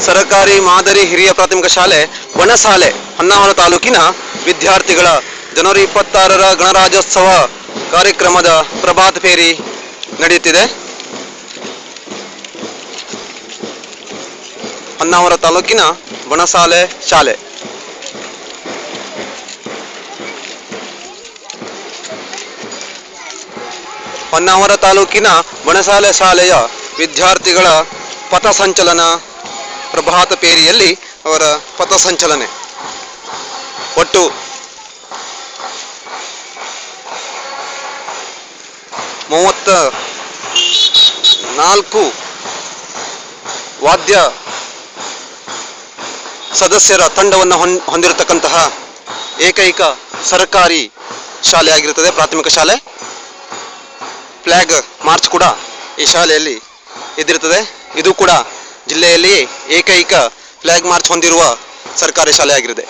ಸರ್ಕಾರಿ ಮಾದರಿ ಹಿರಿಯ ಪ್ರಾಥಮಿಕ ಶಾಲೆ ಬಣಸಾಲೆ ಹೊನ್ನಾವರ ತಾಲೂಕಿನ ವಿದ್ಯಾರ್ಥಿಗಳ ಜನವರಿ 26ರ ಗಣರಾಜ್ಯೋತ್ಸವ ಕಾರ್ಯಕ್ರಮದ ಪ್ರಭಾತ ಫೇರಿ ನಡೆಯುತ್ತಿದೆ. ಹೊನ್ನಾವರ ತಾಲೂಕಿನ ಬಣಸಾಲೆ ಶಾಲೆ. ಹೊನ್ನಾವರ ತಾಲೂಕಿನ ಬಣಸಾಲೆ ಶಾಲೆಯ ವಿದ್ಯಾರ್ಥಿಗಳ ಪಥಸಂಚಲನ ಪ್ರಭಾತ ಫೇರಿಯಲ್ಲಿ ಅವರ ಪಥಸಂಚಲನೆ. ಒಟ್ಟು 34 ವಾದ್ಯ ಸದಸ್ಯರ ತಂಡವನ್ನು ಹೊಂದಿರತಕ್ಕಂತಹ ಏಕೈಕ ಸರ್ಕಾರಿ ಶಾಲೆ ಆಗಿರುತ್ತದೆ, ಪ್ರಾಥಮಿಕ ಶಾಲೆ. ಫ್ಲಾಗ್ ಮಾರ್ಚ್ ಕೂಡ ಈ ಶಾಲೆಯಲ್ಲಿ ಇದ್ದಿರುತ್ತದೆ. ಇದು ಕೂಡ ಜಿಲ್ಲೆಯಲ್ಲಿ ಏಕೈಕ ಫ್ಲಾಗ್ ಮಾರ್ಚ್ ಹೊಂದಿರುವ ಸರ್ಕಾರಿ ಶಾಲೆ ಆಗಿರುತ್ತೆ.